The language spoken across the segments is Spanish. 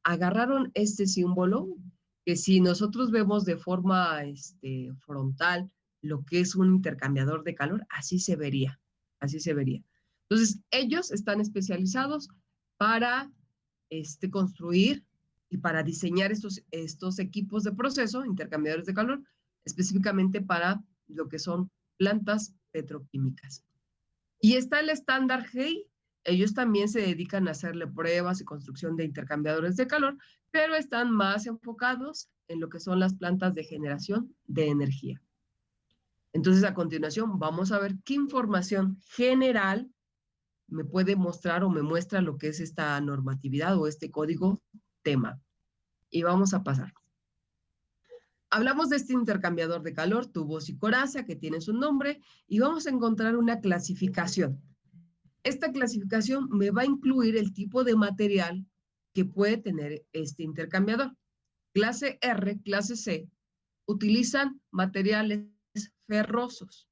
agarraron este símbolo que si nosotros vemos de forma frontal lo que es un intercambiador de calor, así se vería, así se vería. Entonces, ellos están especializados para construir y para diseñar estos equipos de proceso, intercambiadores de calor, específicamente para lo que son plantas petroquímicas. Y está el estándar GEI. Ellos también se dedican a hacerle pruebas y construcción de intercambiadores de calor, pero están más enfocados en lo que son las plantas de generación de energía. Entonces, a continuación, vamos a ver qué información general me puede mostrar o me muestra lo que es esta normatividad o este código tema. Y vamos a pasar. Hablamos de este intercambiador de calor, tubos y coraza, que tiene su nombre, y vamos a encontrar una clasificación. Esta clasificación me va a incluir el tipo de material que puede tener este intercambiador. Clase R, clase C, utilizan materiales ferrosos,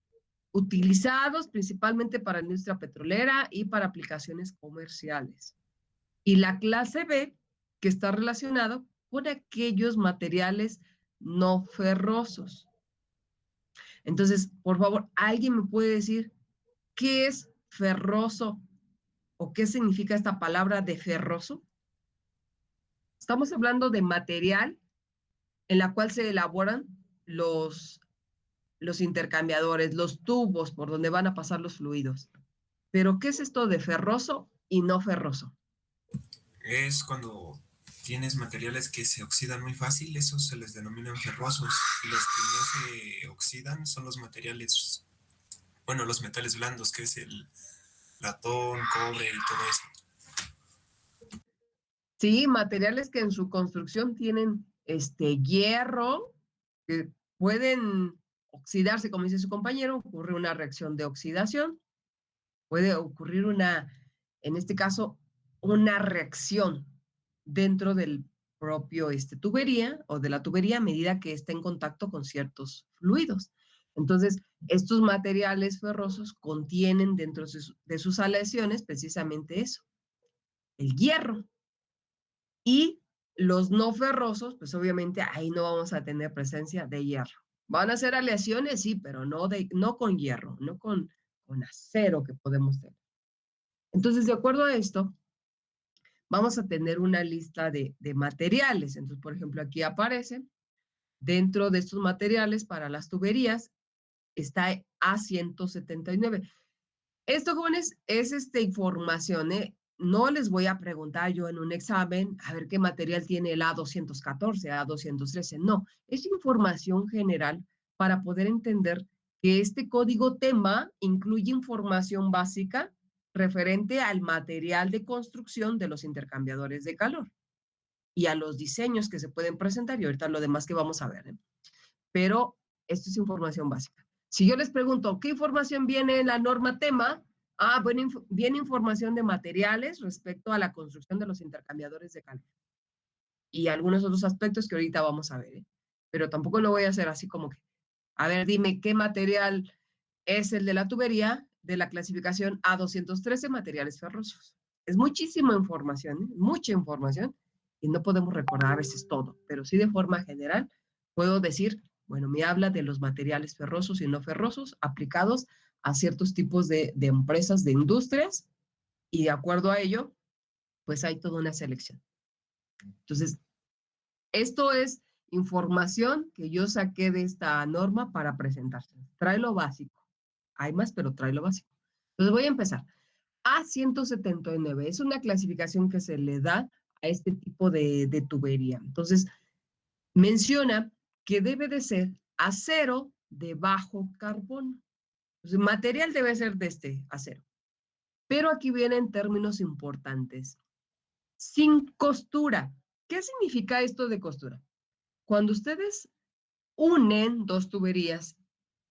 utilizados principalmente para la industria petrolera y para aplicaciones comerciales. Y la clase B, que está relacionado con aquellos materiales no ferrosos. Entonces, por favor, ¿alguien me puede decir qué es ferroso o qué significa esta palabra de ferroso? Estamos hablando de material en la cual se elaboran los intercambiadores, los tubos por donde van a pasar los fluidos. Pero, ¿qué es esto de ferroso y no ferroso? Es cuando tienes materiales que se oxidan muy fácil, esos se les denominan ferrosos. Y los que no se oxidan son los materiales, bueno, los metales blandos, que es el latón, cobre y todo eso. Sí, materiales que en su construcción tienen hierro, que pueden oxidarse, como dice su compañero, ocurre una reacción de oxidación, puede ocurrir en este caso, una reacción dentro del propio tubería o de la tubería a medida que está en contacto con ciertos fluidos. Entonces, estos materiales ferrosos contienen dentro de sus aleaciones precisamente eso, el hierro. Y los no ferrosos, pues obviamente ahí no vamos a tener presencia de hierro. Van a ser aleaciones, sí, pero no con hierro, no con acero que podemos tener. Entonces, de acuerdo a esto, vamos a tener una lista de materiales. Entonces, por ejemplo, aquí aparece, dentro de estos materiales para las tuberías, está A179. Esto, jóvenes, es información, ¿eh? No les voy a preguntar yo en un examen a ver qué material tiene el A214, A213. No, es información general para poder entender que este código tema incluye información básica referente al material de construcción de los intercambiadores de calor y a los diseños que se pueden presentar y ahorita lo demás que vamos a ver, ¿eh? Pero esto es información básica. Si yo les pregunto, ¿qué información viene en la norma tema? Ah, bueno, viene información de materiales respecto a la construcción de los intercambiadores de calor y algunos otros aspectos que ahorita vamos a ver, ¿eh? Pero tampoco lo voy a hacer así como que, a ver, dime qué material es el de la tubería de la clasificación A213, materiales ferrosos. Es muchísima información, ¿eh? Mucha información, y no podemos recordar a veces todo, pero sí de forma general puedo decir, bueno, me habla de los materiales ferrosos y no ferrosos aplicados a ciertos tipos de empresas, de industrias, y de acuerdo a ello, pues hay toda una selección. Entonces, esto es información que yo saqué de esta norma para presentarse. Trae lo básico. Hay más, pero trae lo básico. Entonces voy a empezar. A179 es una clasificación que se le da a este tipo de tubería. Entonces, menciona que debe de ser acero de bajo carbono. Entonces, material debe ser de este acero. Pero aquí vienen términos importantes. Sin costura. ¿Qué significa esto de costura? Cuando ustedes unen dos tuberías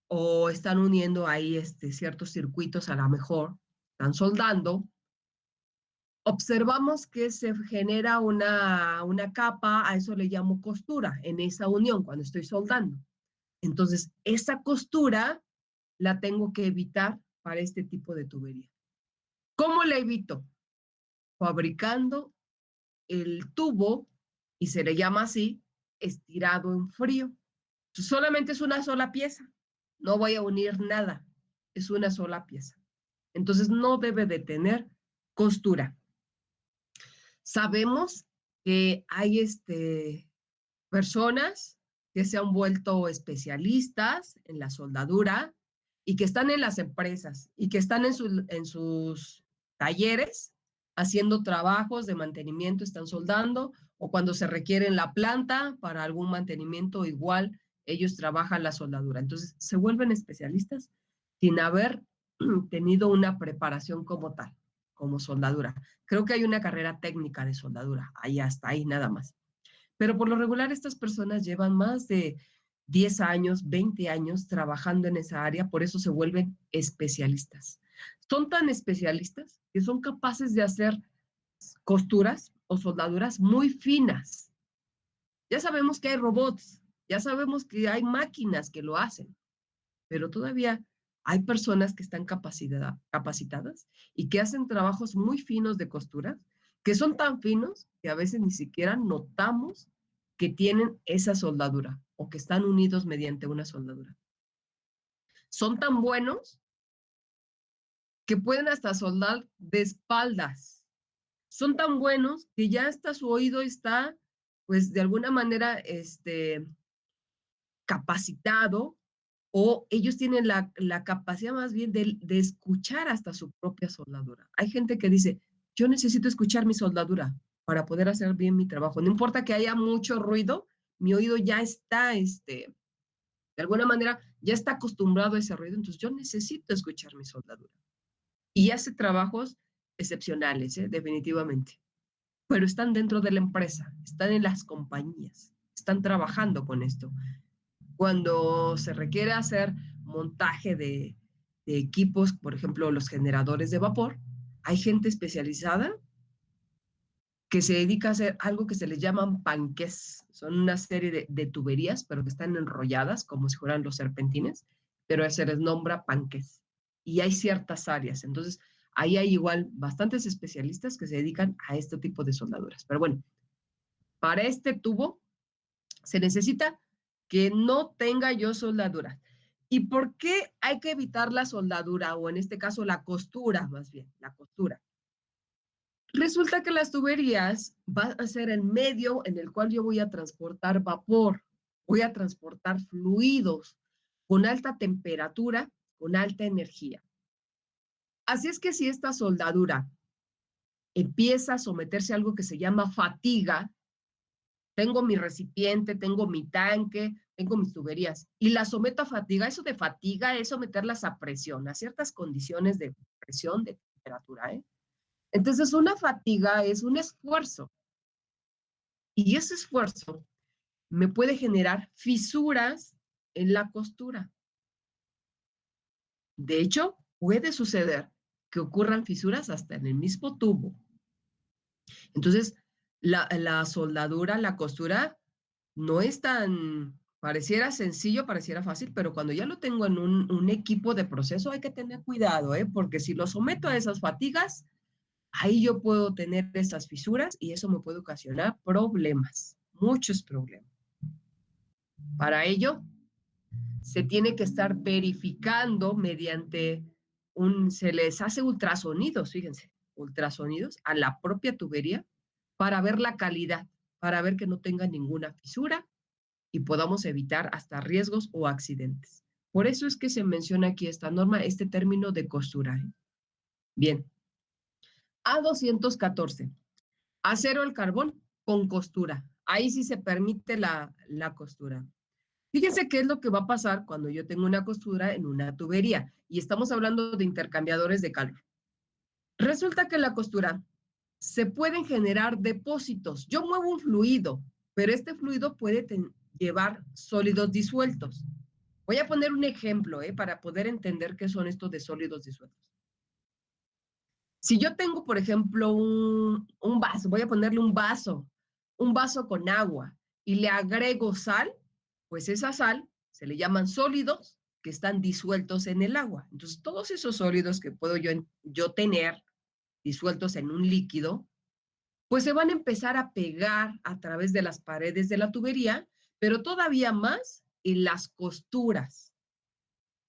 o están uniendo ahí ciertos circuitos a lo mejor, están soldando, observamos que se genera una capa, a eso le llamo costura, en esa unión, cuando estoy soldando. Entonces, esa costura la tengo que evitar para este tipo de tubería. ¿Cómo la evito? Fabricando el tubo, y se le llama así, estirado en frío. Solamente es una sola pieza, no voy a unir nada, es una sola pieza. Entonces no debe de tener costura. Sabemos que hay personas que se han vuelto especialistas en la soldadura y que están en las empresas y que están en sus talleres haciendo trabajos de mantenimiento, están soldando, o cuando se requiere en la planta para algún mantenimiento, igual ellos trabajan la soldadura. Entonces, se vuelven especialistas sin haber tenido una preparación como tal, como soldadura. Creo que hay una carrera técnica de soldadura, ahí hasta ahí nada más. Pero por lo regular estas personas llevan más de 10 años, 20 años trabajando en esa área, por eso se vuelven especialistas. Son tan especialistas que son capaces de hacer costuras o soldaduras muy finas. Ya sabemos que hay robots, ya sabemos que hay máquinas que lo hacen, pero todavía hay personas que están capacitadas y que hacen trabajos muy finos de costura, que son tan finos que a veces ni siquiera notamos que tienen esa soldadura o que están unidos mediante una soldadura. Son tan buenos que pueden hasta soldar de espaldas. Son tan buenos que ya hasta su oído está, pues de alguna manera, capacitado, o ellos tienen la capacidad más bien de escuchar hasta su propia soldadura. Hay gente que dice, yo necesito escuchar mi soldadura para poder hacer bien mi trabajo. No importa que haya mucho ruido, mi oído ya está, de alguna manera, ya está acostumbrado a ese ruido, entonces yo necesito escuchar mi soldadura. Y hace trabajos excepcionales, definitivamente. Pero están dentro de la empresa, están en las compañías, están trabajando con esto. Cuando se requiere hacer montaje de equipos, por ejemplo, los generadores de vapor, hay gente especializada que se dedica a hacer algo que se les llaman panqués. Son una serie de tuberías, pero que están enrolladas como si fueran los serpentines, pero se les nombra panqués. Y hay ciertas áreas. Entonces, ahí hay igual bastantes especialistas que se dedican a este tipo de soldaduras. Pero bueno, para este tubo se necesita que no tenga yo soldadura. ¿Y por qué hay que evitar la soldadura o en este caso la costura, más bien, la costura? Resulta que las tuberías van a ser el medio en el cual yo voy a transportar vapor, voy a transportar fluidos con alta temperatura, con alta energía. Así es que si esta soldadura empieza a someterse a algo que se llama fatiga, tengo mi recipiente, tengo mi tanque, tengo mis tuberías y la someto a fatiga. Eso de fatiga es someterlas a presión, a ciertas condiciones de presión, de temperatura, ¿eh? Entonces, una fatiga es un esfuerzo y ese esfuerzo me puede generar fisuras en la costura. De hecho, puede suceder que ocurran fisuras hasta en el mismo tubo. Entonces, la soldadura, la costura, no es tan, pareciera sencillo, pareciera fácil, pero cuando ya lo tengo en un equipo de proceso hay que tener cuidado, ¿eh? Porque si lo someto a esas fatigas, ahí yo puedo tener esas fisuras y eso me puede ocasionar problemas, muchos problemas. Para ello, se tiene que estar verificando mediante se les hace ultrasonidos, fíjense, ultrasonidos a la propia tubería para ver la calidad, para ver que no tenga ninguna fisura y podamos evitar hasta riesgos o accidentes. Por eso es que se menciona aquí esta norma, este término de costura. Bien, A214, acero al carbón con costura. Ahí sí se permite la costura. Fíjense qué es lo que va a pasar cuando yo tengo una costura en una tubería y estamos hablando de intercambiadores de calor. Resulta que en la costura se pueden generar depósitos. Yo muevo un fluido, pero este fluido puede llevar sólidos disueltos. Voy a poner un ejemplo, para poder entender qué son estos de sólidos disueltos. Si yo tengo, por ejemplo, un vaso, voy a ponerle un vaso con agua y le agrego sal, pues esa sal se le llaman sólidos que están disueltos en el agua. Entonces, todos esos sólidos que puedo yo tener disueltos en un líquido, pues se van a empezar a pegar a través de las paredes de la tubería, pero todavía más en las costuras.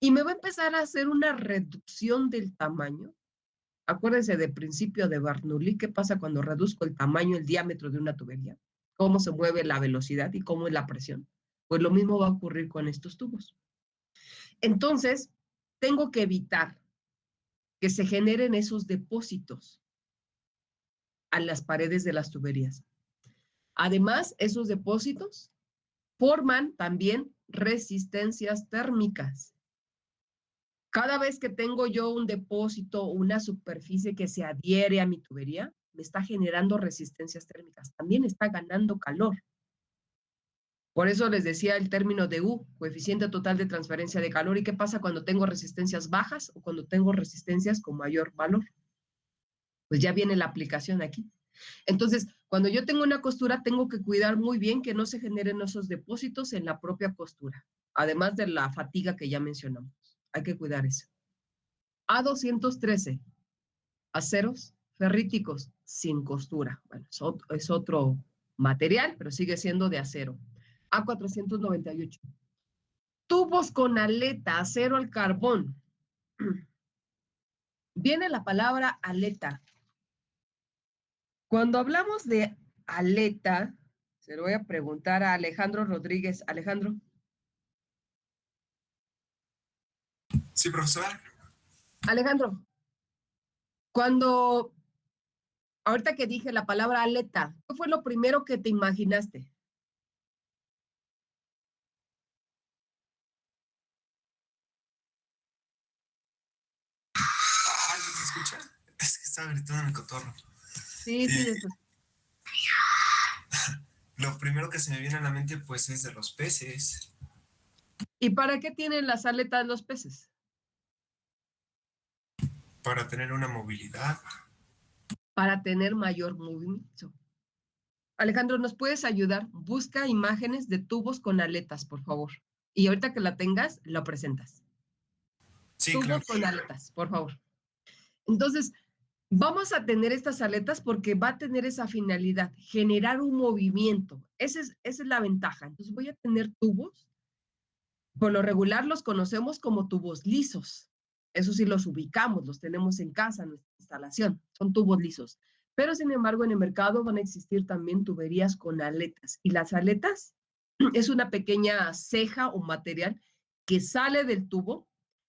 Y me va a empezar a hacer una reducción del tamaño. Acuérdense del principio de Bernoulli, ¿qué pasa cuando reduzco el tamaño, el diámetro de una tubería? ¿Cómo se mueve la velocidad y cómo es la presión? Pues lo mismo va a ocurrir con estos tubos. Entonces, tengo que evitar que se generen esos depósitos a las paredes de las tuberías. Además, esos depósitos forman también resistencias térmicas. Cada vez que tengo yo un depósito, una superficie que se adhiere a mi tubería, me está generando resistencias térmicas. También está ganando calor. Por eso les decía el término de U, coeficiente total de transferencia de calor. ¿Y qué pasa cuando tengo resistencias bajas o cuando tengo resistencias con mayor valor? Pues ya viene la aplicación aquí. Entonces, cuando yo tengo una costura, tengo que cuidar muy bien que no se generen esos depósitos en la propia costura, además de la fatiga que ya mencionamos. Hay que cuidar eso. A213, aceros ferríticos sin costura. Bueno, es otro material, pero sigue siendo de acero. A498, tubos con aleta, acero al carbón. Viene la palabra aleta. Cuando hablamos de aleta, se lo voy a preguntar a Alejandro Rodríguez. Alejandro. Sí, profesora. Alejandro, cuando, ahorita que dije la palabra aleta, ¿qué fue lo primero que te imaginaste? Ay, ¿se escucha? Es que estaba gritando en el cotorro. Sí, sí, Sí. de tus... Lo primero que se me viene a la mente, pues, es de los peces. ¿Y para qué tienen las aletas los peces? Para tener una movilidad. Para tener mayor movimiento. Alejandro, ¿nos puedes ayudar? Busca imágenes de tubos con aletas, por favor. Y ahorita que la tengas, lo presentas. Sí, claro. Tubos con aletas, por favor. Entonces, vamos a tener estas aletas porque va a tener esa finalidad, generar un movimiento. Esa es la ventaja. Entonces, voy a tener tubos. Por lo regular los conocemos como tubos lisos. Eso sí los ubicamos, los tenemos en casa, en nuestra instalación. Son tubos lisos. Pero sin embargo, en el mercado van a existir también tuberías con aletas. Y las aletas es una pequeña ceja o material que sale del tubo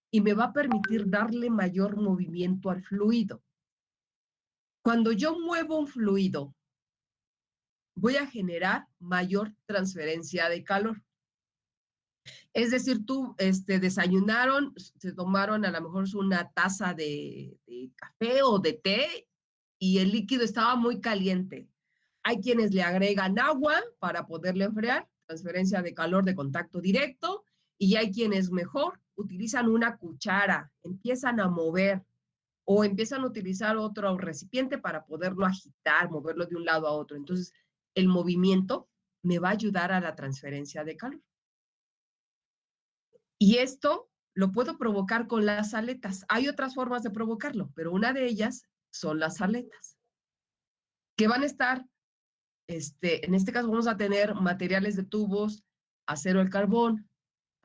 y me va a permitir darle mayor movimiento al fluido. Cuando yo muevo un fluido, voy a generar mayor transferencia de calor. Es decir, tú desayunaron, se tomaron a lo mejor una taza de café o de té y el líquido estaba muy caliente. Hay quienes le agregan agua para poderle enfriar, transferencia de calor de contacto directo, y hay quienes mejor utilizan una cuchara, empiezan a mover o empiezan a utilizar otro recipiente para poderlo agitar, moverlo de un lado a otro. Entonces, el movimiento me va a ayudar a la transferencia de calor. Y esto lo puedo provocar con las aletas. Hay otras formas de provocarlo, pero una de ellas son las aletas, que van a estar, en este caso vamos a tener materiales de tubos, acero al carbón,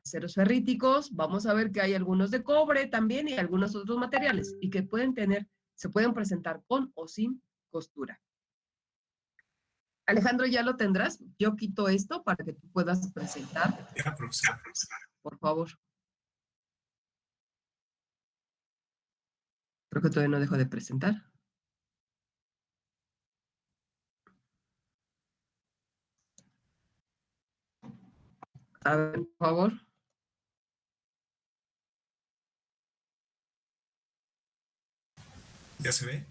aceros ferríticos, vamos a ver que hay algunos de cobre también y algunos otros materiales y que se pueden presentar con o sin costura. Alejandro, ¿ya lo tendrás? Yo quito esto para que tú puedas presentar, Ya, profesora. por favor. Creo que todavía no dejo de presentar. A ver, por favor. ¿Ya se ve?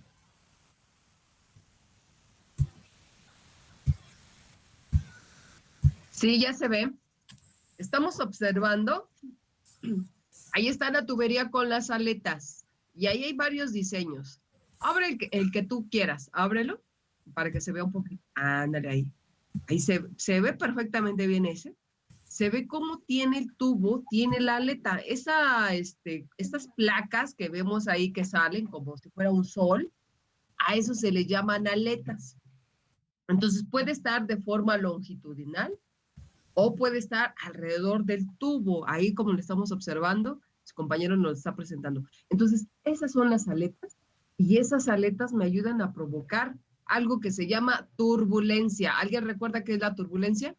Sí, ya se ve. Estamos observando. Ahí está la tubería con las aletas. Y ahí hay varios diseños. Abre el que tú quieras. Ábrelo para que se vea un poquito. Ándale ahí. Ahí se ve perfectamente bien ese. Se ve cómo tiene el tubo, tiene la aleta. Estas placas que vemos ahí que salen como si fuera un sol, a eso se le llaman aletas. Entonces puede estar de forma longitudinal o puede estar alrededor del tubo, ahí como lo estamos observando, su compañero nos está presentando. Entonces, esas son las aletas y esas aletas me ayudan a provocar algo que se llama turbulencia. ¿Alguien recuerda qué es la turbulencia?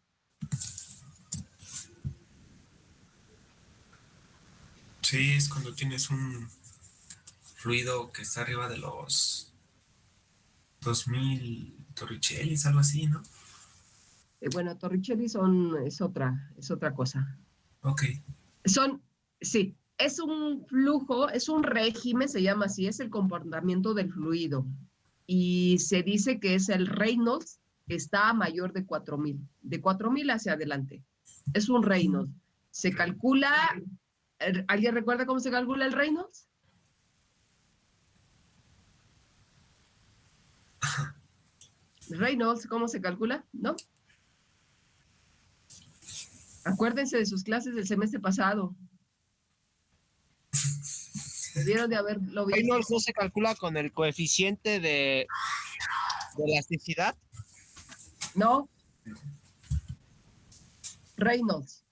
Sí, es cuando tienes un fluido que está arriba de los 2000 torricellis, algo así, ¿no? Bueno, Torricelli es otra cosa. Ok. Son, sí, es un flujo, es un régimen, se llama así, es el comportamiento del fluido. Y se dice que es el Reynolds que está a mayor de 4000 hacia adelante. Es un Reynolds. Se calcula, ¿alguien recuerda cómo se calcula el Reynolds? Reynolds, ¿cómo se calcula? ¿No? Acuérdense de sus clases del semestre pasado. Debieron de haberlo visto. Reynolds no se calcula con el coeficiente de elasticidad. ¿No? Reynolds.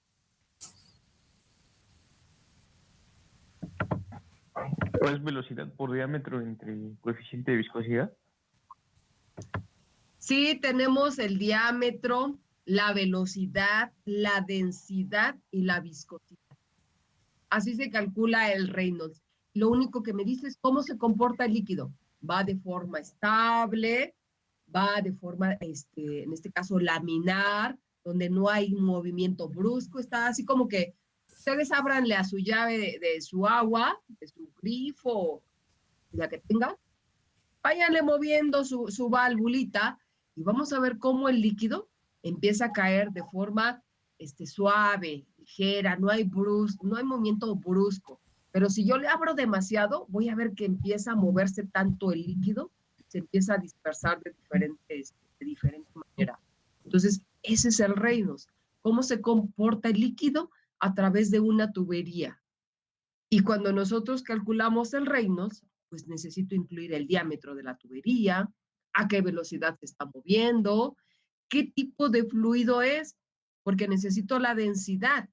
¿Cuál es velocidad por diámetro entre coeficiente de viscosidad? Sí, tenemos el diámetro, la velocidad, la densidad y la viscosidad. Así se calcula el Reynolds. Lo único que me dice es cómo se comporta el líquido. Va de forma estable, va de forma, en este caso, laminar, donde no hay movimiento brusco. Está así como que ustedes ábranle a su llave de su agua, de su grifo, la que tenga, váyanle moviendo su válvulita y vamos a ver cómo el líquido empieza a caer de forma suave, ligera, no hay movimiento brusco. Pero si yo le abro demasiado, voy a ver que empieza a moverse tanto el líquido, se empieza a dispersar de diferente manera. Entonces, ese es el Reynolds. ¿Cómo se comporta el líquido? A través de una tubería. Y cuando nosotros calculamos el Reynolds, pues necesito incluir el diámetro de la tubería, a qué velocidad se está moviendo, qué tipo de fluido es, porque necesito la densidad.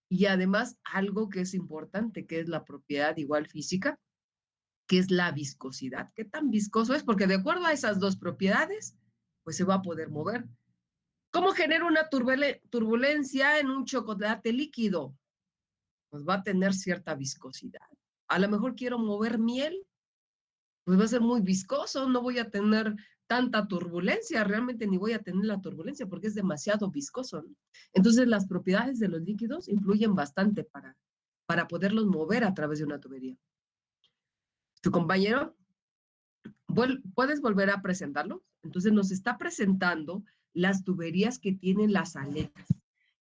Y además algo que es importante, que es la propiedad igual física, que es la viscosidad. ¿Qué tan viscoso es? Porque de acuerdo a esas dos propiedades, pues se va a poder mover. ¿Cómo genera una turbulencia en un chocolate líquido? Pues va a tener cierta viscosidad. A lo mejor quiero mover miel, pues va a ser muy viscoso, no voy a tener tanta turbulencia, realmente ni voy a tener la turbulencia porque es demasiado viscoso, ¿no? Entonces las propiedades de los líquidos influyen bastante para poderlos mover a través de una tubería. ¿Tu compañero? ¿Puedes volver a presentarlo? Entonces nos está presentando las tuberías que tienen las aletas.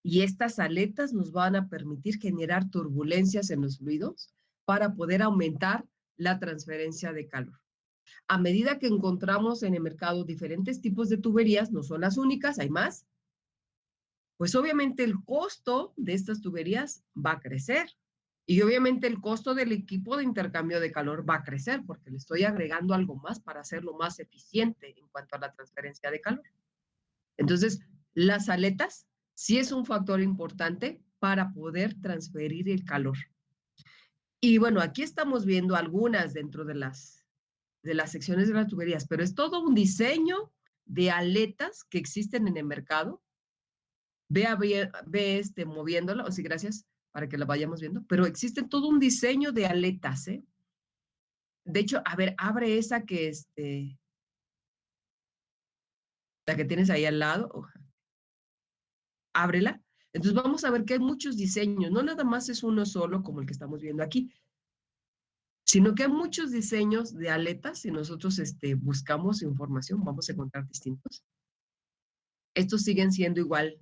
Y estas aletas nos van a permitir generar turbulencias en los fluidos para poder aumentar la transferencia de calor. A medida que encontramos en el mercado diferentes tipos de tuberías, no son las únicas, hay más, pues obviamente el costo de estas tuberías va a crecer. Y obviamente el costo del equipo de intercambio de calor va a crecer porque le estoy agregando algo más para hacerlo más eficiente en cuanto a la transferencia de calor. Entonces, las aletas sí es un factor importante para poder transferir el calor. Y bueno, aquí estamos viendo algunas dentro de las secciones de las tuberías, pero es todo un diseño de aletas que existen en el mercado. Ve moviéndolo, o sí, gracias, para que lo vayamos viendo, pero existe todo un diseño de aletas, ¿eh? De hecho, a ver, abre esa que, la que tienes ahí al lado, ábrela. Entonces vamos a ver que hay muchos diseños, no nada más es uno solo como el que estamos viendo aquí, sino que hay muchos diseños de aletas. Si nosotros buscamos información, vamos a encontrar distintos. Estos siguen siendo igual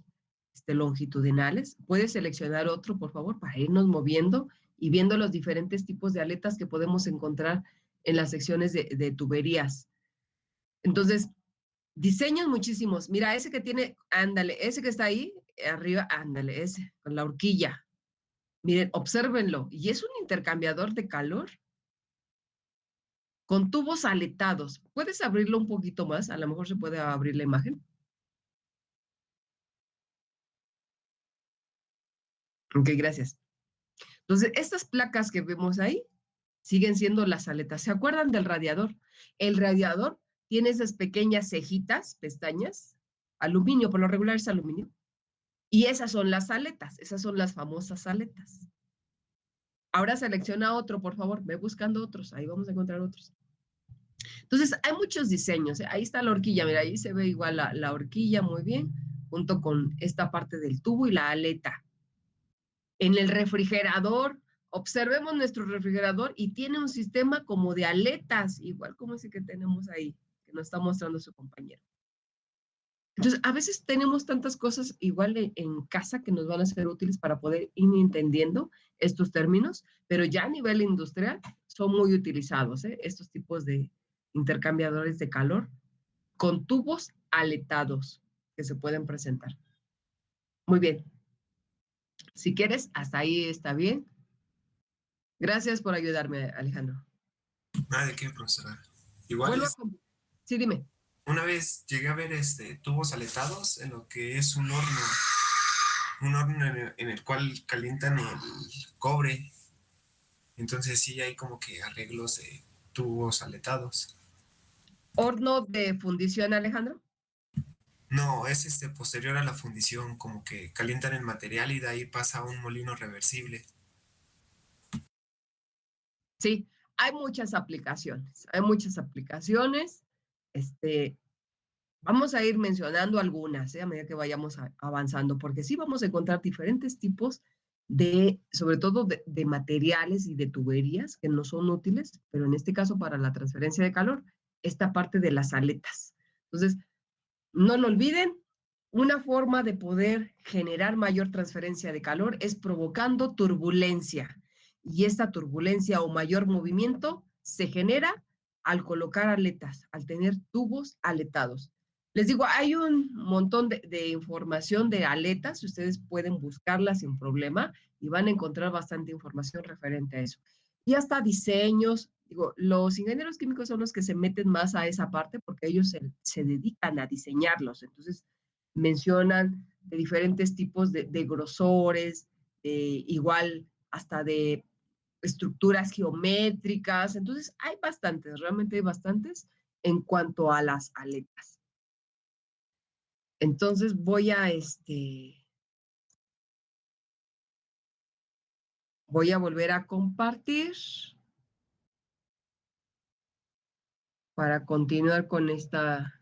longitudinales. Puedes seleccionar otro, por favor, para irnos moviendo y viendo los diferentes tipos de aletas que podemos encontrar en las secciones de tuberías. Entonces, diseños muchísimos. Mira, ese que tiene, ándale, ese que está ahí, arriba, ándale, ese, con la horquilla. Miren, obsérvenlo. Y es un intercambiador de calor con tubos aletados. ¿Puedes abrirlo un poquito más? A lo mejor se puede abrir la imagen. Ok, gracias. Entonces, estas placas que vemos ahí siguen siendo las aletas. ¿Se acuerdan del radiador? El radiador tiene esas pequeñas cejitas, pestañas, aluminio, por lo regular es aluminio, y esas son las aletas, esas son las famosas aletas. Ahora selecciona otro, por favor, ve buscando otros, ahí vamos a encontrar otros. Entonces, hay muchos diseños, ¿eh? Ahí está la horquilla, mira, ahí se ve igual la horquilla, muy bien, junto con esta parte del tubo y la aleta. En el refrigerador, observemos nuestro refrigerador y tiene un sistema como de aletas, igual como ese que tenemos ahí, que nos está mostrando su compañero. Entonces, a veces tenemos tantas cosas igual en casa que nos van a ser útiles para poder ir entendiendo estos términos, pero ya a nivel industrial son muy utilizados, ¿eh? Estos tipos de intercambiadores de calor con tubos aletados que se pueden presentar. Muy bien. Si quieres, hasta ahí está bien. Gracias por ayudarme, Alejandro. Nada de qué, profesora. Igual Vuelvo a... Sí, dime. una vez llegué a ver tubos aletados en lo que es un horno en el cual calientan el cobre. Entonces sí hay como que arreglos de tubos aletados. ¿Horno de fundición, Alejandro? No, es posterior a la fundición, como que calientan el material y de ahí pasa a un molino reversible. Sí, hay muchas aplicaciones, hay muchas aplicaciones. Vamos a ir mencionando algunas, a medida que vayamos avanzando, porque sí vamos a encontrar diferentes tipos sobre todo de materiales y de tuberías que no son útiles, pero en este caso para la transferencia de calor, esta parte de las aletas. Entonces, no lo olviden, una forma de poder generar mayor transferencia de calor es provocando turbulencia. Y esta turbulencia o mayor movimiento se genera al colocar aletas, al tener tubos aletados. Les digo, hay un montón de información de aletas, ustedes pueden buscarla sin problema y van a encontrar bastante información referente a eso. Y hasta diseños, digo, los ingenieros químicos son los que se meten más a esa parte porque ellos se dedican a diseñarlos. Entonces, mencionan de diferentes tipos de grosores, igual hasta de estructuras geométricas. Entonces, hay bastantes, realmente hay bastantes en cuanto a las aletas. Entonces, voy a volver a compartir para continuar con esta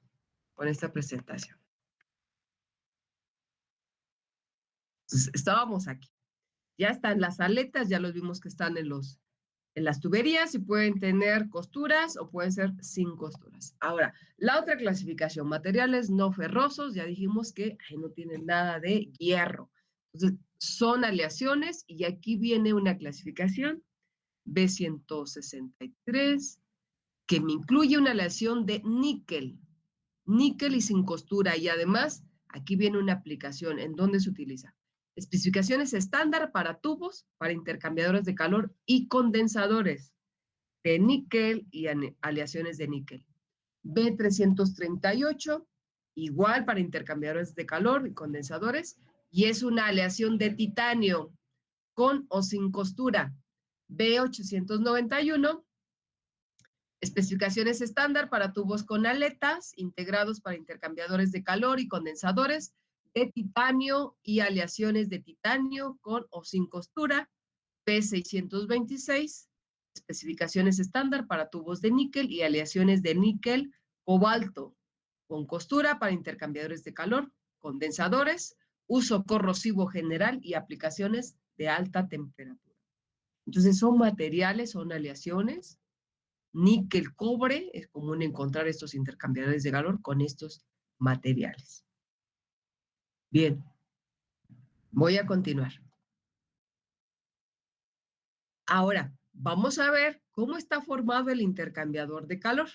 presentación. Entonces, estábamos aquí. Ya están las aletas, ya los vimos que están en las tuberías y pueden tener costuras o pueden ser sin costuras. Ahora, la otra clasificación, materiales no ferrosos, ya dijimos que ahí no tienen nada de hierro. Entonces, son aleaciones y aquí viene una clasificación B163 que me incluye una aleación de níquel y sin costura. Y además, aquí viene una aplicación en donde se utiliza. Especificaciones estándar para tubos, para intercambiadores de calor y condensadores de níquel y aleaciones de níquel. B338, igual para intercambiadores de calor y condensadores, y es una aleación de titanio con o sin costura. B891, especificaciones estándar para tubos con aletas, integrados para intercambiadores de calor y condensadores de titanio y aleaciones de titanio con o sin costura. P626, especificaciones estándar para tubos de níquel y aleaciones de níquel cobalto con costura para intercambiadores de calor, condensadores, uso corrosivo general y aplicaciones de alta temperatura. Entonces son materiales, son aleaciones. Níquel, cobre, es común encontrar estos intercambiadores de calor con estos materiales. Bien, voy a continuar. Ahora, vamos a ver cómo está formado el intercambiador de calor.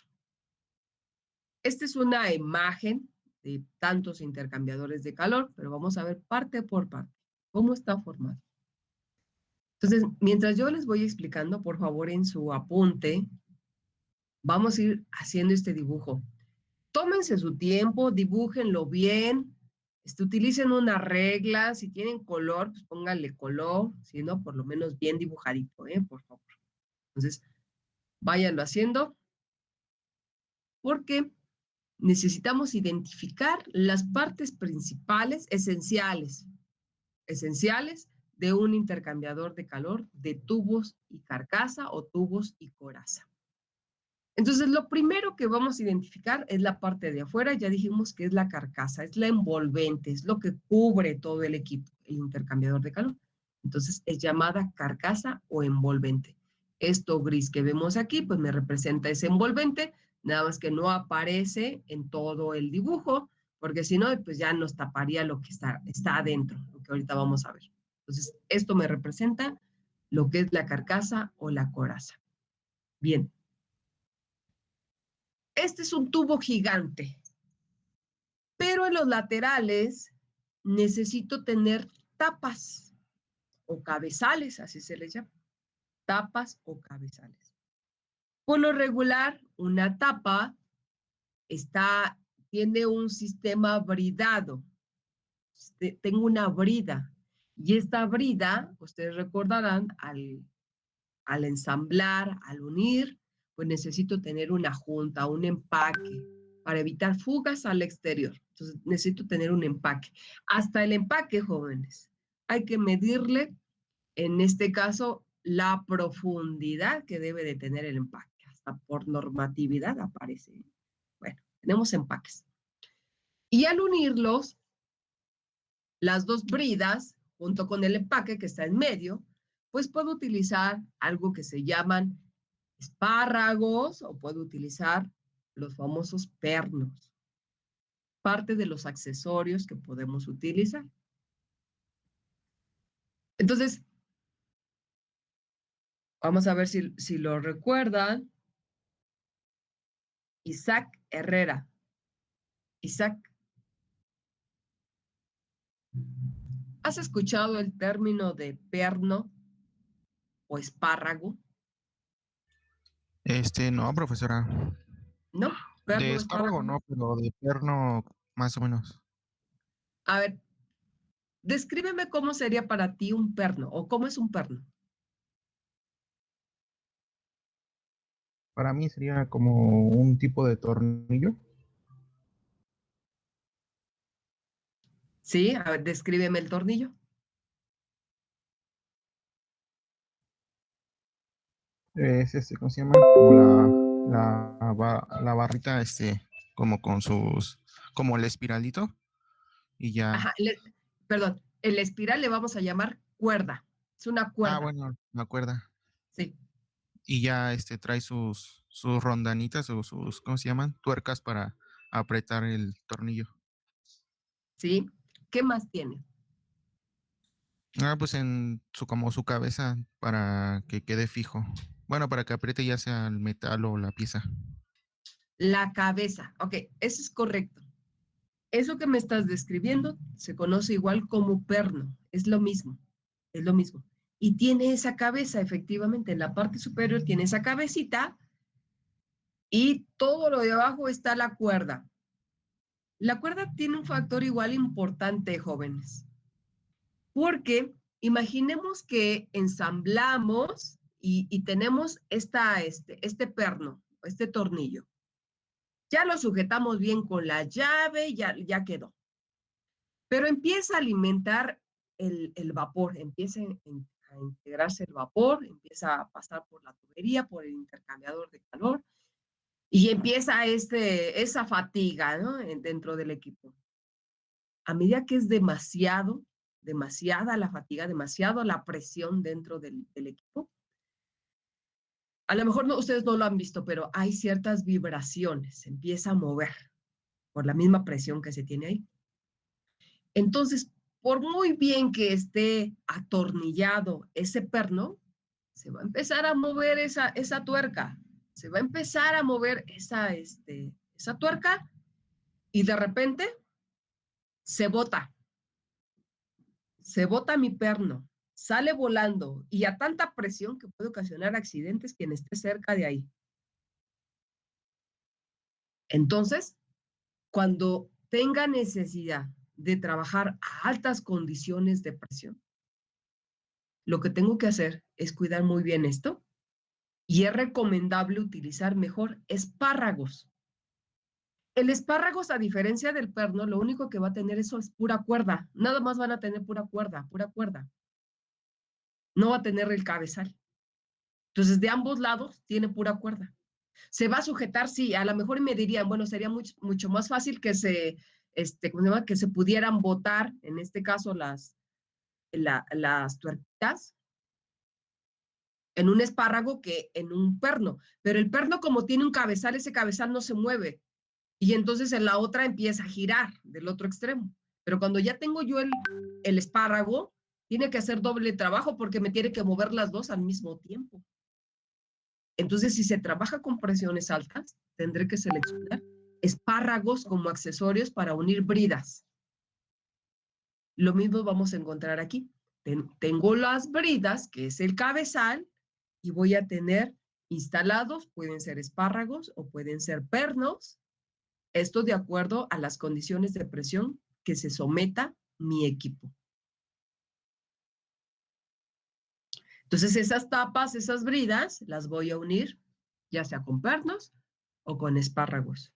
Esta es una imagen de tantos intercambiadores de calor, pero vamos a ver parte por parte cómo está formado. Entonces, mientras yo les voy explicando, por favor, en su apunte, Vamos a ir haciendo este dibujo. Tómense su tiempo, dibújenlo bien, utilicen una regla, si tienen color, pues pónganle color, si no, por lo menos bien dibujadito, por favor. Entonces, váyanlo haciendo, porque necesitamos identificar las partes principales, esenciales de un intercambiador de calor de tubos y carcasa o tubos y coraza. Entonces, lo primero que vamos a identificar es la parte de afuera, ya dijimos que es la carcasa, es la envolvente, es lo que cubre todo el equipo, el intercambiador de calor. Entonces, es llamada carcasa o envolvente. Esto gris que vemos aquí, pues me representa ese envolvente, nada más que no aparece en todo el dibujo, porque si no, pues ya nos taparía lo que está adentro, lo que ahorita vamos a ver. Entonces, esto me representa lo que es la carcasa o la coraza. Bien. Este es un tubo gigante, pero en los laterales necesito tener tapas o cabezales, así se les llama, tapas o cabezales. Por lo regular, una tapa tiene un sistema bridado. Tengo una brida, y esta brida, ustedes recordarán, al ensamblar, al unir, pues necesito tener una junta, un empaque para evitar fugas al exterior. Entonces necesito tener un empaque. Hasta el empaque, jóvenes, hay que medirle, en este caso, la profundidad que debe de tener el empaque. Hasta por normatividad aparece. Bueno, tenemos empaques. Y al unirlos, las dos bridas, junto con el empaque que está en medio, pues puedo utilizar algo que se llaman espárragos o puedo utilizar los famosos pernos, parte de los accesorios que podemos utilizar. Entonces, vamos a ver si lo recuerdan. Isaac Herrera. Isaac, ¿has escuchado el término de perno o espárrago? No, profesora. ¿No? De Perno, espárrago espárrago, ¿no? no, pero de perno más o menos. A ver, descríbeme cómo sería para ti un perno o cómo es un perno. Para mí sería como un tipo de tornillo. Sí, a ver, descríbeme el tornillo. Es ¿cómo se llama? Como la barrita, como con como el espiralito. Y ya. Ajá, perdón, el espiral le vamos a llamar cuerda. Es una Ah, cuerda, bueno, me acuerdo. sí, Y ya trae sus rondanitas o ¿cómo se llaman? Tuercas para apretar el tornillo. sí. ¿Qué más tiene? Ah, pues como su cabeza para que quede fijo. Bueno, para que apriete ya sea el metal o la pieza. La cabeza. Ok, eso es correcto. Eso que me estás describiendo se conoce igual como perno. Es lo mismo, es lo mismo. Y tiene esa cabeza, efectivamente, en la parte superior tiene esa cabecita y todo lo de abajo está la cuerda. La cuerda tiene un factor igual importante, jóvenes, porque imaginemos que ensamblamos y tenemos este perno, este tornillo. Ya lo sujetamos bien con la llave, ya quedó. Pero empieza a alimentar el vapor, empieza a integrarse el vapor, empieza a pasar por la tubería, por el intercambiador de calor, y empieza esa fatiga, ¿no? Dentro del equipo. A medida que es demasiada la fatiga, demasiado la presión dentro del equipo, a lo mejor ustedes no lo han visto, pero hay ciertas vibraciones, se empieza a mover por la misma presión que se tiene ahí. Entonces, por muy bien que esté atornillado ese perno, se va a empezar a mover esa tuerca, se va a empezar a mover esa tuerca y de repente se bota mi perno, sale volando y a tanta presión que puede ocasionar accidentes quien esté cerca de ahí. Entonces, cuando tenga necesidad de trabajar a altas condiciones de presión, lo que tengo que hacer es cuidar muy bien esto y es recomendable utilizar mejor espárragos. El espárragos, a diferencia del perno, lo único que va a tener eso es pura cuerda. Nada más van a tener pura cuerda, pura cuerda. No va a tener el cabezal. Entonces, de ambos lados tiene pura cuerda. Se va a sujetar, sí, a lo mejor me dirían, bueno, sería mucho más fácil que ¿cómo se llama? Que se pudieran botar, en este caso, las tuerquitas en un espárrago que en un perno. Pero el perno, como tiene un cabezal, ese cabezal no se mueve. Y entonces en la otra empieza a girar del otro extremo. Pero cuando ya tengo yo el espárrago, tiene que hacer doble trabajo porque me tiene que mover las dos al mismo tiempo. Entonces, si se trabaja con presiones altas, tendré que seleccionar espárragos como accesorios para unir bridas. Lo mismo vamos a encontrar aquí. Tengo las bridas, que es el cabezal, y voy a tener instalados, pueden ser espárragos o pueden ser pernos, esto de acuerdo a las condiciones de presión que se someta mi equipo. Entonces, esas tapas, esas bridas, las voy a unir, ya sea con pernos o con espárragos.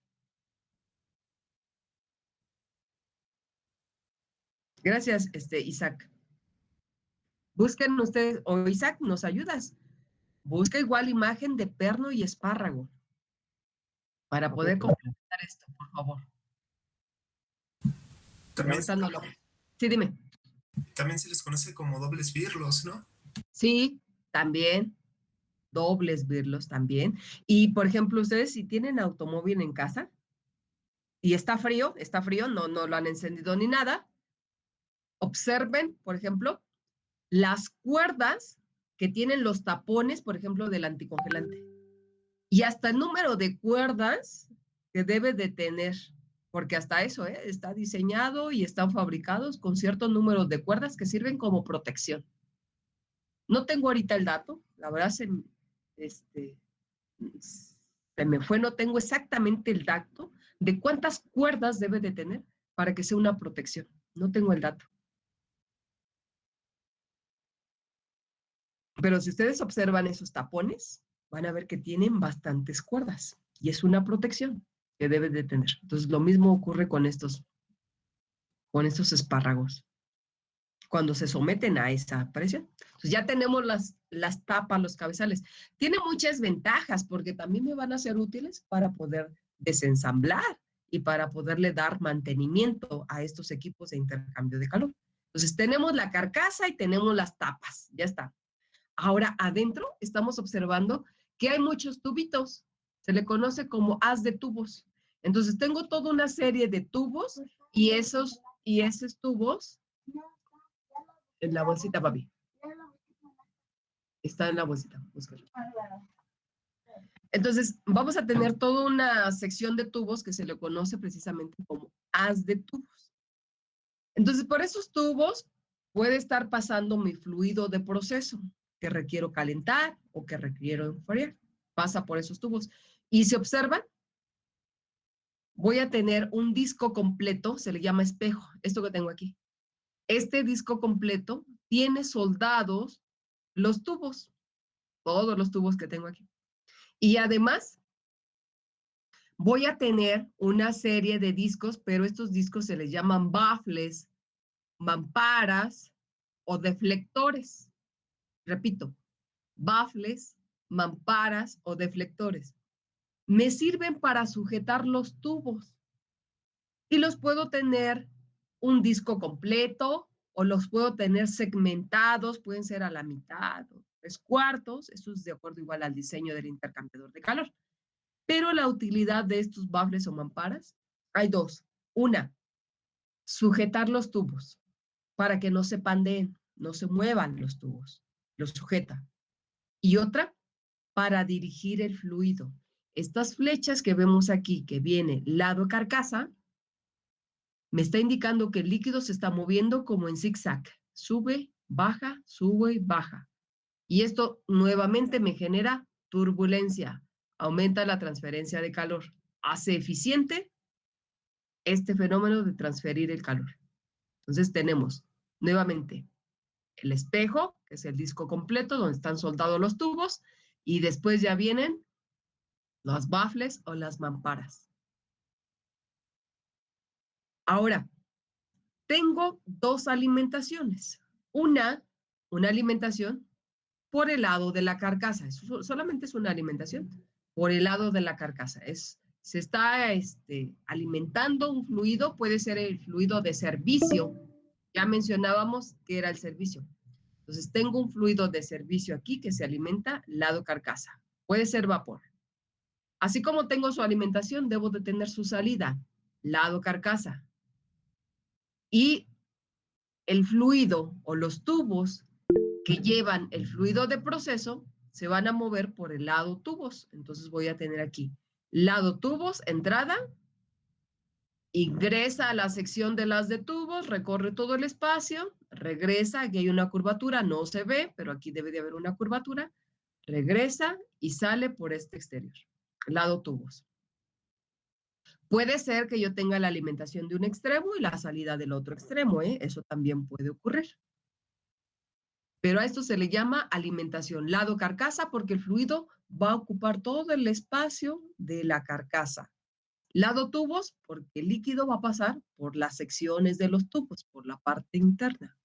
Gracias, Isaac. Busquen ustedes, o Isaac, ¿nos ayudas? Busca igual imagen de perno y espárrago para poder completar esto, por favor. También, Ahorita no lo... Sí, dime. también se les conoce como dobles birlos, ¿no? Sí, también. Dobles birlos también. Y, por ejemplo, ustedes si tienen automóvil en casa y está frío, no lo han encendido ni nada, observen, por ejemplo, las cuerdas que tienen los tapones, por ejemplo, del anticongelante. Y hasta el número de cuerdas que debe de tener, porque hasta eso, está diseñado y están fabricados con cierto número de cuerdas que sirven como protección. No tengo ahorita el dato, la verdad se me fue, no tengo exactamente el dato de cuántas cuerdas debe de tener para que sea una protección. No tengo el dato. Pero si ustedes observan esos tapones, van a ver que tienen bastantes cuerdas y es una protección que debe de tener. Entonces, lo mismo ocurre con estos espárragos cuando se someten a esa presión. Entonces, ya tenemos las tapas, los cabezales. Tiene muchas ventajas porque también me van a ser útiles para poder desensamblar y para poderle dar mantenimiento a estos equipos de intercambio de calor. Entonces, tenemos la carcasa y tenemos las tapas. Ya está. Ahora, adentro estamos observando que hay muchos tubitos. Se le conoce como haz de tubos. Entonces, tengo toda una serie de tubos y esos tubos en la bolsita, papi. Está en la bolsita. Búscalo. Entonces, vamos a tener toda una sección de tubos que se le conoce precisamente como haz de tubos. Entonces, por esos tubos puede estar pasando mi fluido de proceso que requiero calentar o que requiero enfriar. Pasa por esos tubos. Y si observan, voy a tener un disco completo, se le llama espejo, esto que tengo aquí. Este disco completo tiene soldados los tubos, todos los tubos que tengo aquí. Y además, voy a tener una serie de discos, pero estos discos se les llaman baffles, mamparas o deflectores. Repito, baffles, mamparas o deflectores. Me sirven para sujetar los tubos y los puedo tener un disco completo o los puedo tener segmentados, pueden ser a la mitad o 3/4, eso es de acuerdo igual al diseño del intercambiador de calor. Pero la utilidad de estos baffles o mamparas, hay dos. Una, sujetar los tubos para que no se pandeen, no se muevan los tubos, los sujeta. Y otra, para dirigir el fluido. Estas flechas que vemos aquí, que viene lado carcasa, me está indicando que el líquido se está moviendo como en zigzag. Sube, baja. Y esto nuevamente me genera turbulencia, aumenta la transferencia de calor. hace eficiente este fenómeno de transferir el calor. Entonces tenemos nuevamente el espejo, que es el disco completo donde están soldados los tubos, y después ya vienen los bafles o las mamparas. Ahora, tengo dos alimentaciones. Una alimentación por el lado de la carcasa. Solamente es una alimentación por el lado de la carcasa. Se está alimentando un fluido, puede ser el fluido de servicio. Ya mencionábamos que era el servicio. Entonces tengo un fluido de servicio aquí que se alimenta lado carcasa. Puede ser vapor. Así como tengo su alimentación, debo de tener su salida, lado carcasa. Y el fluido o los tubos que llevan el fluido de proceso se van a mover por el lado tubos. Entonces voy a tener aquí lado tubos, entrada, ingresa a la sección de las de tubos, recorre todo el espacio, regresa, aquí hay una curvatura, no se ve, pero aquí debe de haber una curvatura, regresa y sale por este exterior, lado tubos. Puede ser que yo tenga la alimentación de un extremo y la salida del otro extremo, ¿eh? Eso también puede ocurrir. Pero a esto se le llama alimentación lado carcasa porque el fluido va a ocupar todo el espacio de la carcasa. Lado tubos porque el líquido va a pasar por las secciones de los tubos, por la parte interna.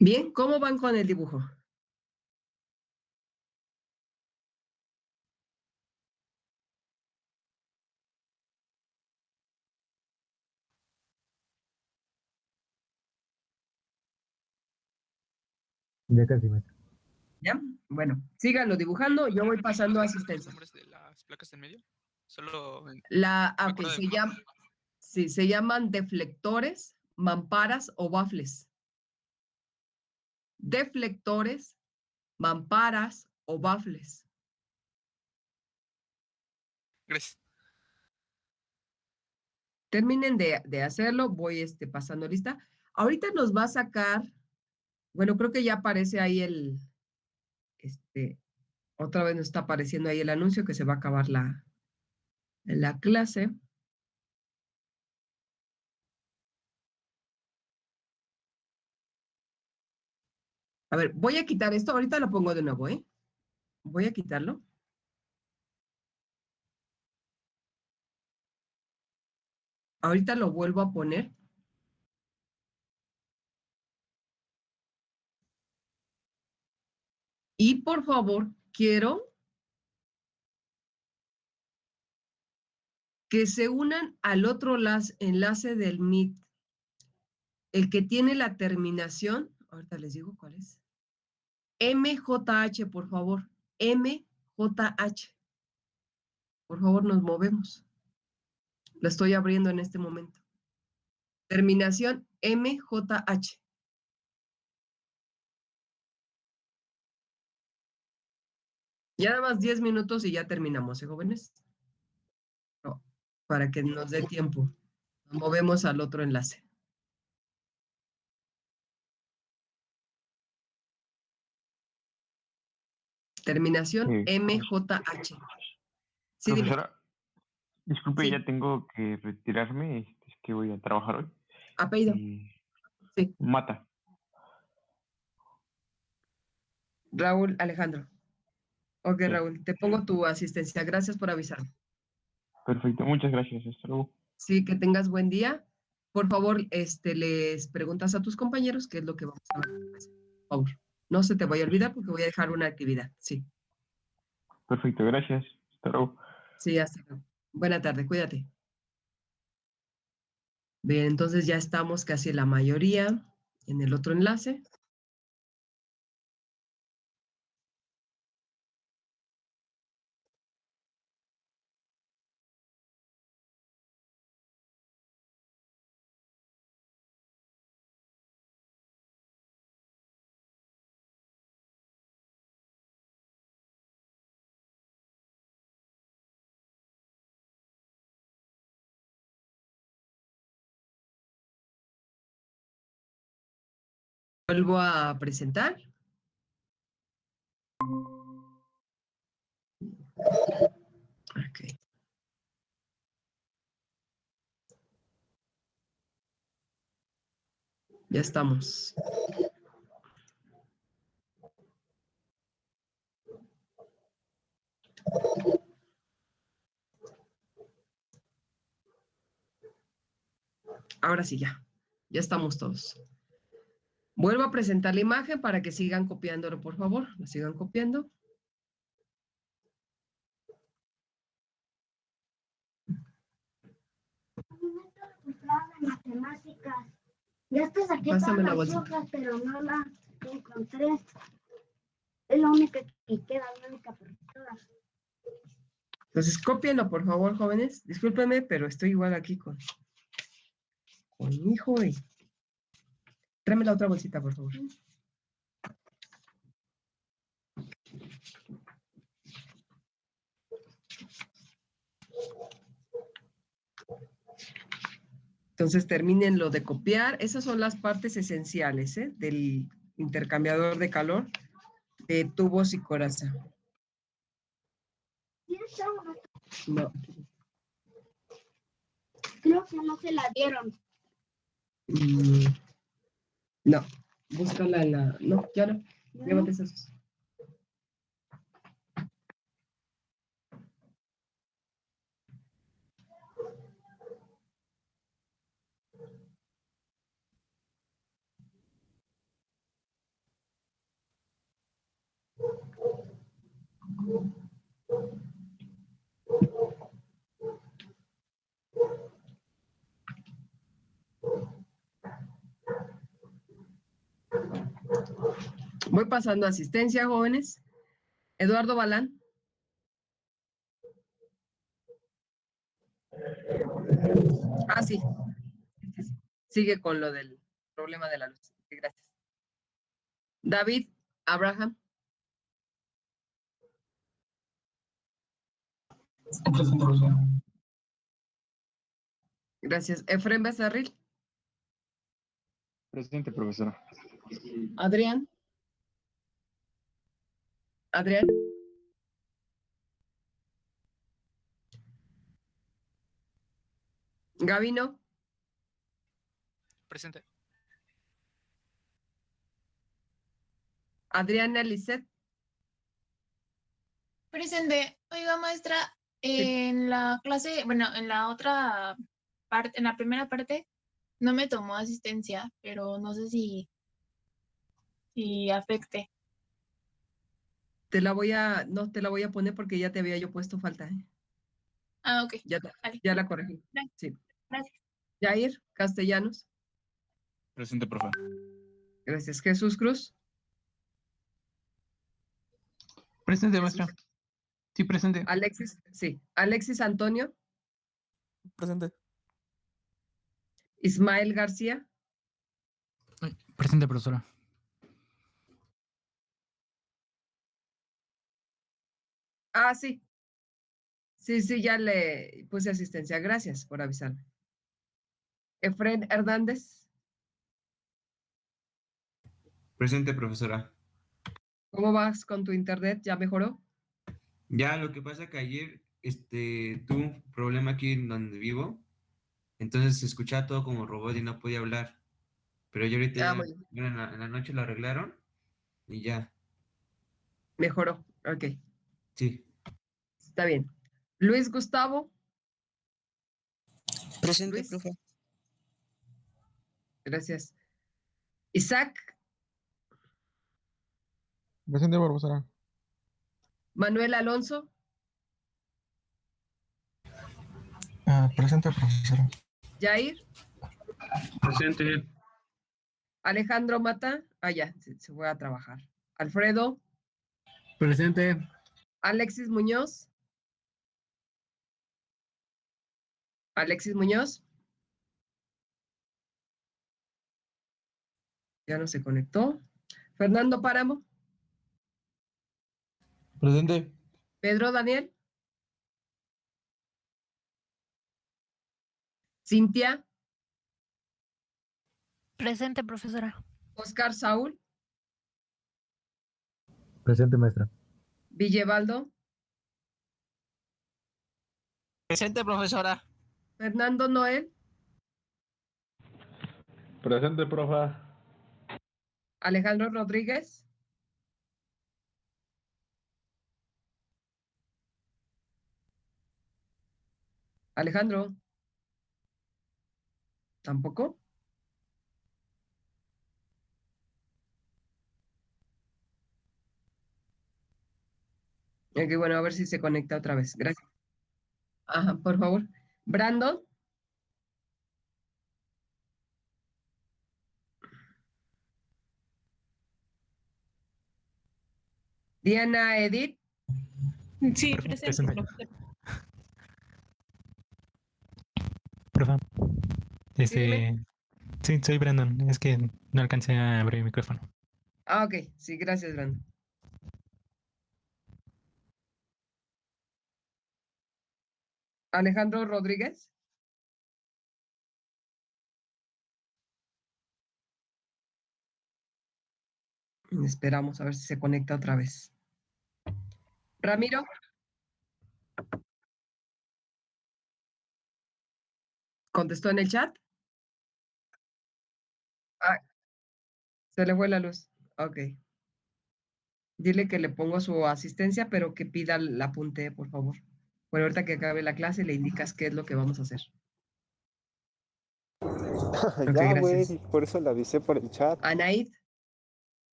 Bien, ¿cómo van con el dibujo? Ya casi, maestro. ¿Ya? Bueno, síganlo dibujando, yo voy pasando ¿Los asistencia. nombres de las placas del medio? Solo me Ok, acuerdo de... sí, se llaman deflectores, mamparas o bafles. Deflectores, mamparas o bafles. Gracias. Terminen de hacerlo, voy pasando lista. Ahorita nos va a sacar, bueno, creo que ya aparece ahí otra vez nos está apareciendo ahí el anuncio que se va a acabar la clase. A ver, voy a quitar esto, ahorita lo pongo de nuevo, ¿eh? Voy a quitarlo. Ahorita lo vuelvo a poner. Y por favor, quiero que se unan al otro enlace del Meet, el que tiene la terminación, ahorita les digo cuál es, MJH, por favor, MJH. Por favor, nos movemos. Lo estoy abriendo en este momento. Terminación MJH. Ya nada más 10 minutos y ya terminamos, ¿eh, jóvenes? No, para que nos dé tiempo. Nos movemos al otro enlace. Terminación MJH. Sí, dime. Profesora, disculpe, Sí, ya tengo que retirarme, es que voy a trabajar hoy. apellido. Sí, Mata. Raúl Alejandro. Ok, Sí. Raúl, te pongo tu asistencia. Gracias por avisarme. Perfecto, muchas gracias. Hasta luego. Sí, que tengas buen día. Por favor, les preguntas a tus compañeros qué es lo que vamos a ver. Por favor, no se te vaya a olvidar porque voy a dejar una actividad. Sí, Perfecto, gracias. Hasta luego. sí, hasta luego. Buena tarde, cuídate. Bien, entonces ya estamos casi la mayoría en el otro enlace. Vuelvo a presentar. Ok. Ya estamos. Ahora sí, ya. Ya estamos todos. Vuelvo a presentar la imagen para que sigan copiándolo, por favor. La sigan copiando. Matemáticas. Ya te saqué Pásame la todas las bolsa. hojas, pero no las encontré. Es la única que queda, la única profesora. Entonces, cópienlo, por favor, jóvenes. Discúlpenme, pero estoy igual aquí con mi hijo y... Tráeme la otra bolsita, por favor. Entonces, terminen lo de copiar. Esas son las partes esenciales, del intercambiador de calor de tubos y coraza. Sí, estaba. No. Creo que no se la dieron. No. Búscala en la... No, ya no. Llévate esos. Voy pasando asistencia, jóvenes. Eduardo Balán. Ah, sí. Sigue con lo del problema de la luz. Sí, gracias. David Abraham. Gracias. Efren Becerril. Presente, profesora. Adrián. Adrián. Gavino. Presente. Adriana Lisset. Presente. Oiga, maestra, en la clase, bueno, en la otra parte, en la primera parte, no me tomó asistencia, pero no sé si afecte. No te la voy a poner porque ya te había yo puesto falta, ¿eh? Ah, ok. Ya, Vale. ya la corregí. Gracias. Sí. Gracias. Jair Castellanos. Presente, profe. Gracias. Jesús Cruz. Presente, Jesús. maestra. Sí, presente. Alexis, sí. Alexis Antonio. Presente. Ismael García. Presente, profesora. Ah, sí. Sí, ya le puse asistencia. Gracias por avisarme. Efren Hernández. Presente, profesora. ¿Cómo vas con tu internet? ¿Ya mejoró? Ya, lo que pasa que ayer tuve un problema aquí en donde vivo, entonces se escuchaba todo como robot y no podía hablar. Pero yo ahorita Ah, ya, bueno, bueno, en la noche lo arreglaron y ya, mejoró. Ok, sí. está bien. Luis Gustavo. Presente, Luis, profe. gracias. Isaac. Presente, profesora. Manuel Alonso. Presente, profesora. Jair. Presente. Alejandro Mata. Ah, ya, se fue a trabajar. Alfredo. Presente. Alexis Muñoz. Alexis Muñoz. Ya no se conectó. Fernando Páramo. Presente. Pedro Daniel. Cintia. Presente, profesora. Oscar Saúl. Presente, maestra. Villebaldo. Presente, profesora. Fernando Noel, Presente, profa. Alejandro Rodríguez, Alejandro, tampoco. Ok, bueno, a ver si se conecta otra vez. Gracias. Ajá, por favor. Brandon, Diana Edith, Sí, Presente. profesor. Profe, sí, dime. sí, soy Brandon. Es que no alcancé a abrir el micrófono. Ah, ok, sí, gracias, Brandon. Alejandro Rodríguez. Esperamos a ver si se conecta otra vez. Ramiro, ¿contestó en el chat? Ah, se le fue la luz. Ok. Dile que le pongo su asistencia, pero que pida el apunte, por favor. Bueno, ahorita que acabe la clase le indicas qué es lo que vamos a hacer. Ok, Ya, güey, gracias. por eso le avisé por el chat. Anaid,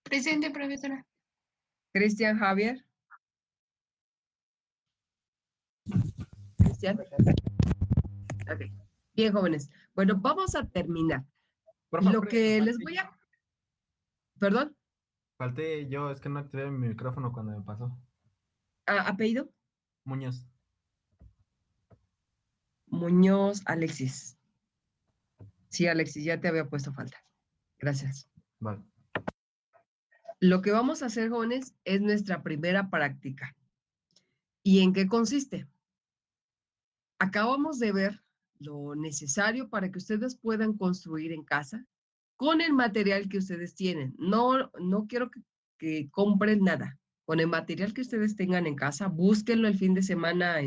Presente, profesora. Cristian Javier. Cristian. Ok. Bien, jóvenes. Bueno, vamos a terminar. Profe, Lo que les voy a... ¿Perdón? falté yo, es que no activé mi micrófono cuando me pasó. ¿Apellido? Muñoz. Muñoz Alexis. Sí, Alexis, ya te había puesto falta. Gracias. Vale. Lo que vamos a hacer, jóvenes, es nuestra primera práctica. ¿Y en qué consiste? Acabamos de ver lo necesario para que ustedes puedan construir en casa con el material que ustedes tienen. No quiero que compren nada. Con el material que ustedes tengan en casa, búsquenlo el fin de semana,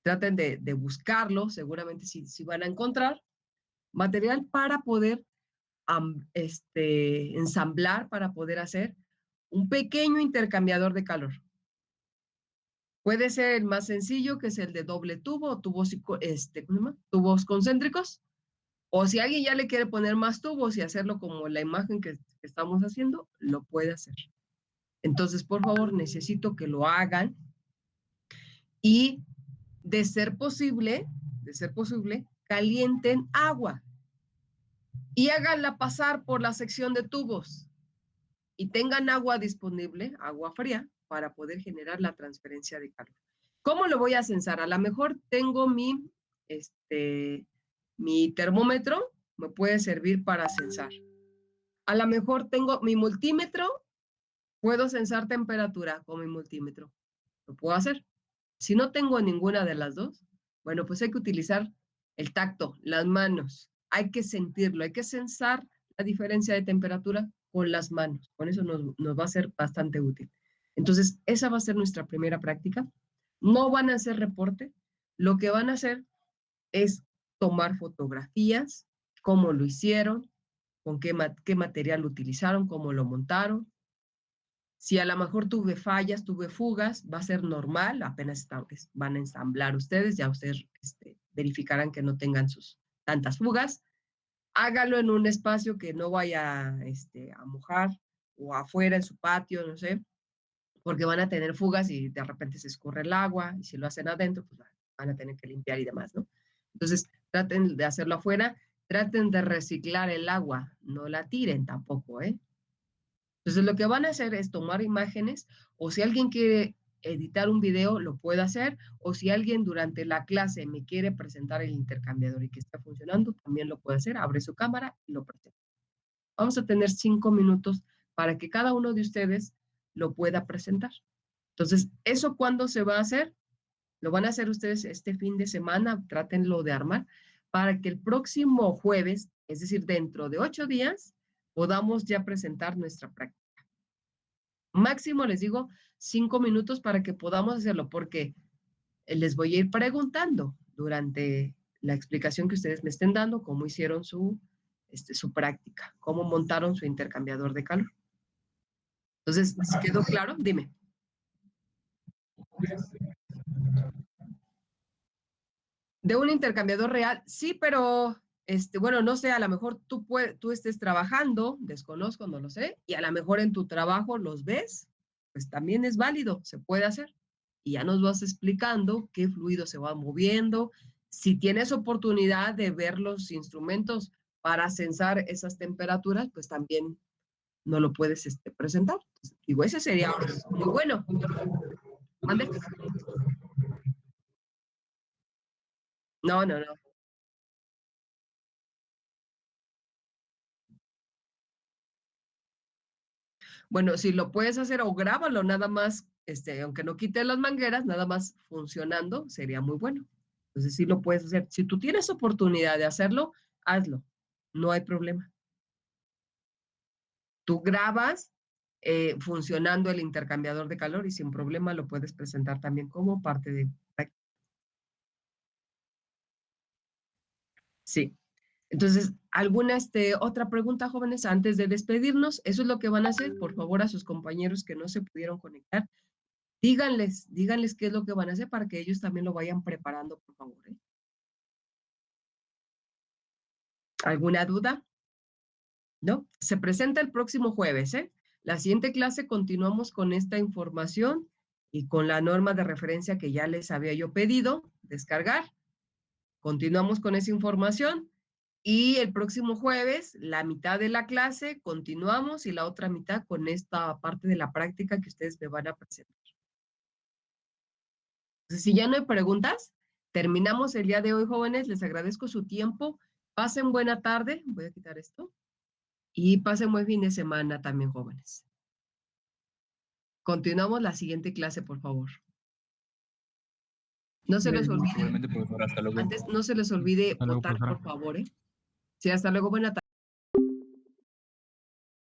traten de buscarlo, seguramente sí van a encontrar material para poder ensamblar, para poder hacer un pequeño intercambiador de calor. Puede ser el más sencillo, que es el de doble tubo o tubos, tubos concéntricos. O si alguien ya le quiere poner más tubos y hacerlo como la imagen que estamos haciendo, lo puede hacer. Entonces, por favor, necesito que lo hagan y de ser posible, calienten agua y háganla pasar por la sección de tubos y tengan agua disponible, agua fría, para poder generar la transferencia de calor. ¿Cómo lo voy a censar? A lo mejor tengo mi termómetro, me puede servir para censar. A lo mejor tengo mi multímetro, puedo censar temperatura con mi multímetro. Lo puedo hacer. Si no tengo ninguna de las dos, bueno, pues hay que utilizar el tacto, las manos. Hay que sentirlo, hay que censar la diferencia de temperatura con las manos. Con eso nos va a ser bastante útil. Entonces, esa va a ser nuestra primera práctica. No van a hacer reporte. Lo que van a hacer es tomar fotografías, cómo lo hicieron, con qué material utilizaron, cómo lo montaron. Si a lo mejor tuve fallas, tuve fugas, va a ser normal, apenas van a ensamblar ustedes, ya ustedes verificarán que no tengan sus tantas fugas. Hágalo en un espacio que no vaya a mojar o afuera en su patio, no sé, porque van a tener fugas y de repente se escurre el agua y si lo hacen adentro, pues van a tener que limpiar y demás, ¿no? Entonces, traten de hacerlo afuera, traten de reciclar el agua, no la tiren tampoco, ¿eh? Entonces, lo que van a hacer es tomar imágenes o si alguien quiere editar un video, lo puede hacer, o si alguien durante la clase me quiere presentar el intercambiador y que está funcionando, también lo puede hacer, abre su cámara y lo presenta. Vamos a tener 5 minutos para que cada uno de ustedes lo pueda presentar. Entonces, ¿eso cuándo se va a hacer? Lo van a hacer ustedes este fin de semana, trátenlo de armar, para que el próximo jueves, es decir, dentro de 8 días, podamos ya presentar nuestra práctica. Máximo, les digo, 5 minutos para que podamos hacerlo, porque les voy a ir preguntando durante la explicación que ustedes me estén dando, cómo hicieron su práctica, cómo montaron su intercambiador de calor. Entonces, ¿quedó claro? Dime. De un intercambiador real, sí, pero, bueno, no sé, a lo mejor tú estés trabajando, desconozco, no lo sé, y a lo mejor en tu trabajo los ves, pues también es válido, se puede hacer. Y ya nos vas explicando qué fluido se va moviendo. Si tienes oportunidad de ver los instrumentos para censar esas temperaturas, pues también no lo puedes presentar. Entonces, digo, ese sería muy bueno. ¿Mande? No, no, no. Bueno, si lo puedes hacer o grábalo nada más, aunque no quite las mangueras, nada más funcionando, sería muy bueno. Entonces sí lo puedes hacer. Si tú tienes oportunidad de hacerlo, hazlo. No hay problema. Tú grabas funcionando el intercambiador de calor y sin problema lo puedes presentar también como parte de... Sí. Entonces, ¿alguna otra pregunta, jóvenes, antes de despedirnos? Eso es lo que van a hacer. Por favor, a sus compañeros que no se pudieron conectar, díganles qué es lo que van a hacer para que ellos también lo vayan preparando, por favor. ¿Alguna duda? ¿No? Se presenta el próximo jueves, ¿eh? La siguiente clase continuamos con esta información y con la norma de referencia que ya les había yo pedido descargar. Continuamos con esa información y el próximo jueves, la mitad de la clase, continuamos y la otra mitad con esta parte de la práctica que ustedes me van a presentar. Entonces, si ya no hay preguntas, terminamos el día de hoy, jóvenes. Les agradezco su tiempo. Pasen buena tarde. Voy a quitar esto. Y pasen buen fin de semana también, jóvenes. Continuamos la siguiente clase, por favor. No se les olvide. Igualmente, profesor, hasta luego. Antes, no se les olvide Hasta luego, votar, profesora. por favor. Sí, hasta luego. Buena tarde.